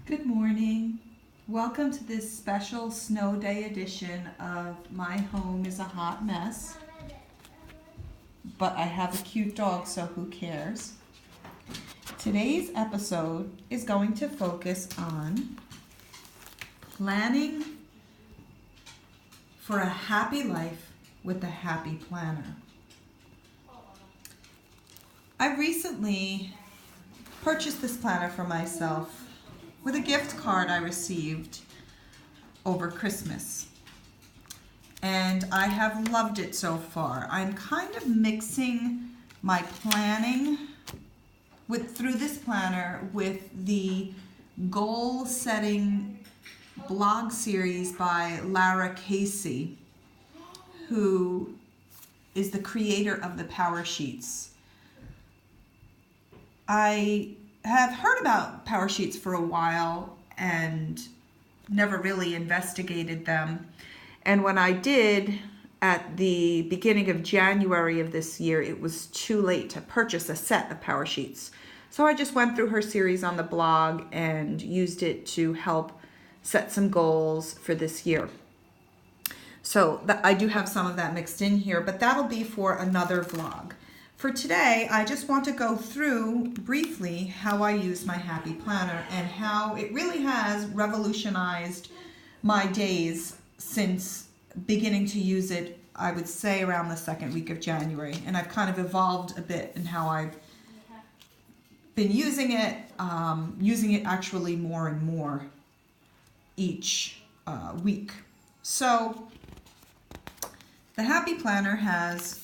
Good morning. Welcome to this special snow day edition of My Home is a Hot Mess. But I have a cute dog, so who cares? Today's episode is going to focus on planning for a happy life with a happy planner. I recently purchased this planner for myself with a gift card I received over Christmas. And I have loved it so far. I'm kind of mixing my planning through this planner with the goal setting blog series by Lara Casey, who is the creator of the Power Sheets. I have heard about Power Sheets for a while and never really investigated them. And when I did at the beginning of January of this year, it was too late to purchase a set of Power Sheets. So I just went through her series on the blog and used it to help set some goals for this year. So I do have some of that mixed in here, but that'll be for another vlog. For today, I just want to go through briefly how I use my Happy Planner and how it really has revolutionized my days since beginning to use it, I would say around the second week of January. And I've kind of evolved a bit in how I've been using it actually more and more each week. So the Happy Planner has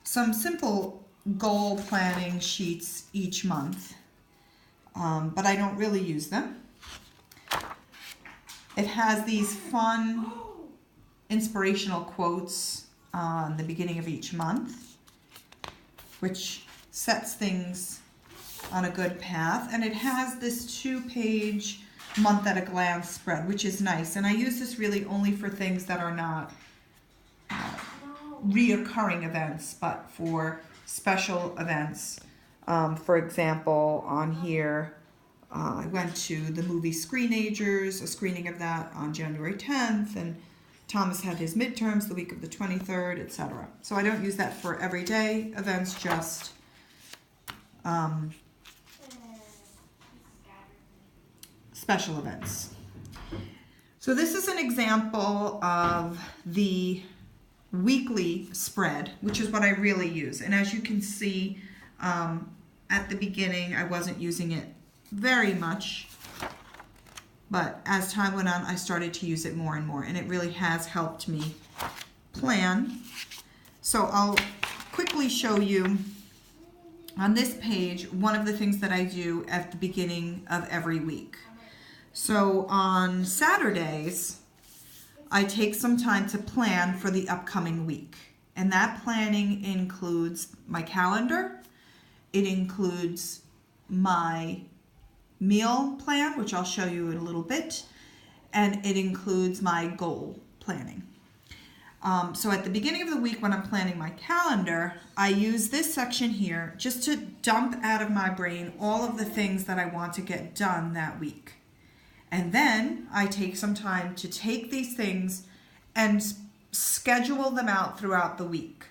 some simple goal planning sheets each month, but I don't really use them. It has these fun inspirational quotes on the beginning of each month, which sets things on a good path. And it has this 2-page month at a glance spread, which is nice. And I use this really only for things that are not reoccurring events, but for special events. For example, on here, I went to the movie Screenagers, a screening of that on January 10th, and Thomas had his midterms the week of the 23rd, etc. So I don't use that for everyday events, just special events. So this is an example of the weekly spread, which is what I really use. And as you can see, at the beginning, I wasn't using it very much, but as time went on, I started to use it more and more, and it really has helped me plan. So I'll quickly show you on this page one of the things that I do at the beginning of every week. So on Saturdays, I take some time to plan for the upcoming week. And that planning includes my calendar. It includes my meal plan, which I'll show you in a little bit. And it includes my goal planning. So at the beginning of the week when I'm planning my calendar, I use this section here just to dump out of my brain all of the things that I want to get done that week. And then I take some time to take these things and schedule them out throughout the week.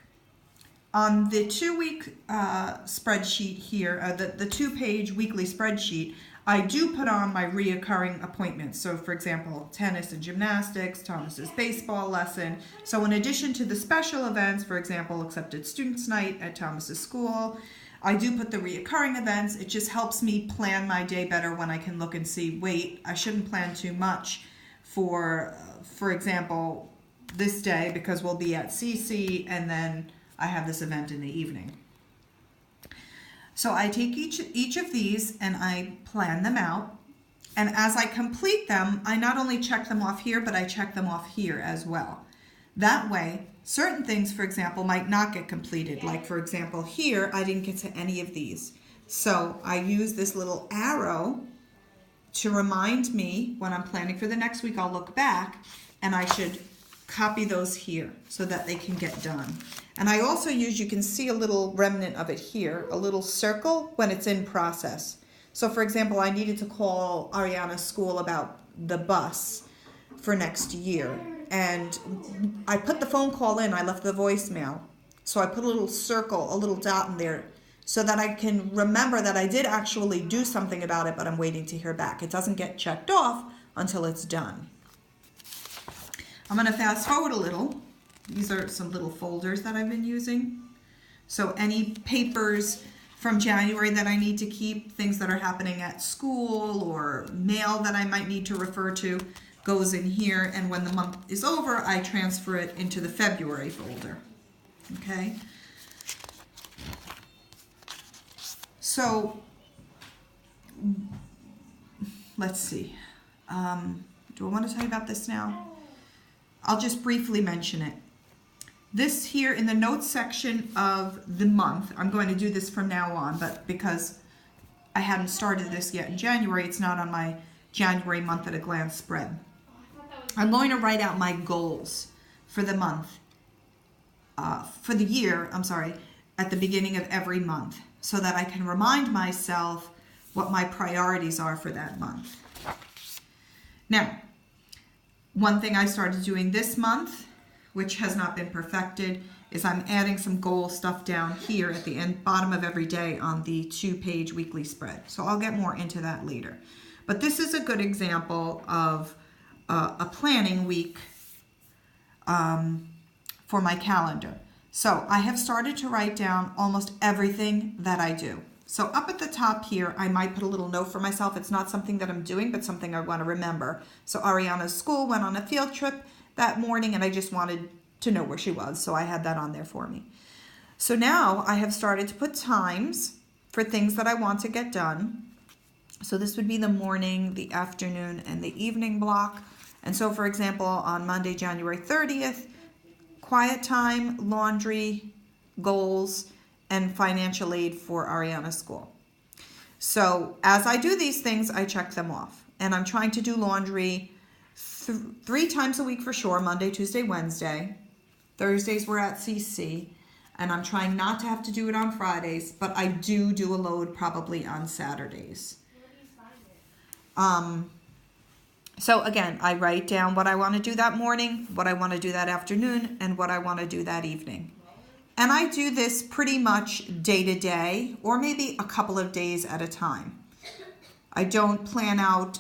On the 2-week spreadsheet here, the 2-page weekly spreadsheet, I do put on my reoccurring appointments. So for example, tennis and gymnastics, Thomas's baseball lesson. So in addition to the special events, for example, accepted students night at Thomas's school, I do put the reoccurring events. It just helps me plan my day better when I can look and see, wait, I shouldn't plan too much for example, this day because we'll be at CC and then I have this event in the evening. So I take each of these and I plan them out. And as I complete them, I not only check them off here, but I check them off here as well. That way, certain things, for example, might not get completed. Like, for example, here, I didn't get to any of these. So I use this little arrow to remind me when I'm planning for the next week, I'll look back and I should copy those here so that they can get done. And I also use, you can see a little remnant of it here, a little circle when it's in process. So for example, I needed to call Ariana's school about the bus for next year. And I put the phone call in, I left the voicemail. So I put a little circle, a little dot in there so that I can remember that I did actually do something about it, but I'm waiting to hear back. It doesn't get checked off until it's done. I'm going to fast forward a little. These are some little folders that I've been using. So any papers from January that I need to keep, things that are happening at school or mail that I might need to refer to, goes in here. And when the month is over, I transfer it into the February folder. Okay. So let's see. Do I want to tell you about this now? I'll just briefly mention it. This here in the notes section of the month, I'm going to do this from now on, but because I hadn't started this yet in January, it's not on my January month at a glance spread. I'm going to write out my goals for the month, for the year, at the beginning of every month, so that I can remind myself what my priorities are for that month. Now, one thing I started doing this month, which has not been perfected, is I'm adding some goal stuff down here at the end, bottom of every day on the 2-page weekly spread. So I'll get more into that later. But this is a good example of a planning week for my calendar. So I have started to write down almost everything that I do. So up at the top here, I might put a little note for myself. It's not something that I'm doing, but something I want to remember. So Ariana's school went on a field trip that morning, and I just wanted to know where she was. So I had that on there for me. So now I have started to put times for things that I want to get done. So this would be the morning, the afternoon, and the evening block. And so, for example, on Monday, January 30th, quiet time, laundry, goals, and financial aid for Ariana's school. So as I do these things, I check them off. And I'm trying to do laundry 3 times a week for sure, Monday, Tuesday, Wednesday. Thursdays we're at CC. And I'm trying not to have to do it on Fridays, but I do a load probably on Saturdays. So again, I write down what I want to do that morning, what I want to do that afternoon, and what I want to do that evening. And I do this pretty much day to day, or maybe a couple of days at a time. I don't plan out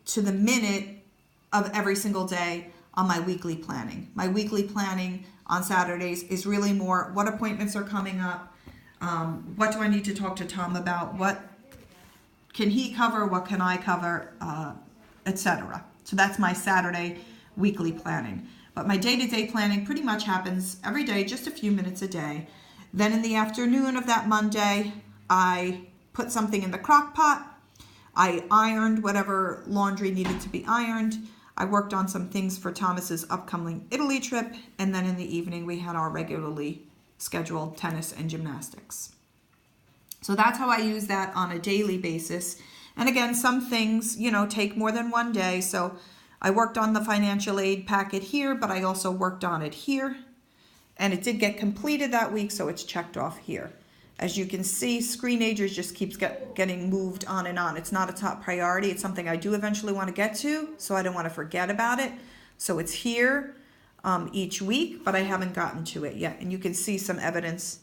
to the minute of every single day on my weekly planning. My weekly planning on Saturdays is really more what appointments are coming up, what do I need to talk to Tom about, what can he cover, what can I cover, etc. So that's my Saturday weekly planning. But my day-to-day planning pretty much happens every day, just a few minutes a day. Then in the afternoon of that Monday, I put something in the crock pot. I ironed whatever laundry needed to be ironed. I worked on some things for Thomas's upcoming Italy trip. And then in the evening, we had our regularly scheduled tennis and gymnastics. So that's how I use that on a daily basis. And again, some things, take more than one day. So I worked on the financial aid packet here, but I also worked on it here. And it did get completed that week, so it's checked off here. As you can see, Screenagers just keeps getting moved on and on. It's not a top priority. It's something I do eventually want to get to, so I don't want to forget about it. So it's here each week, but I haven't gotten to it yet. And you can see some evidence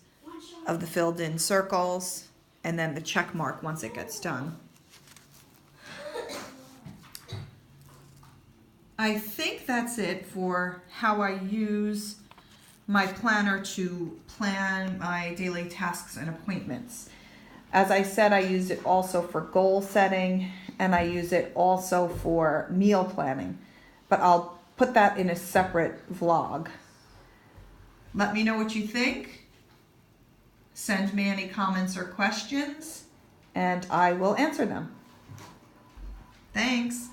of the filled in circles and then the check mark once it gets done. I think that's it for how I use my planner to plan my daily tasks and appointments. As I said, I use it also for goal setting, and I use it also for meal planning, but I'll put that in a separate vlog. Let me know what you think. Send me any comments or questions, and I will answer them. Thanks.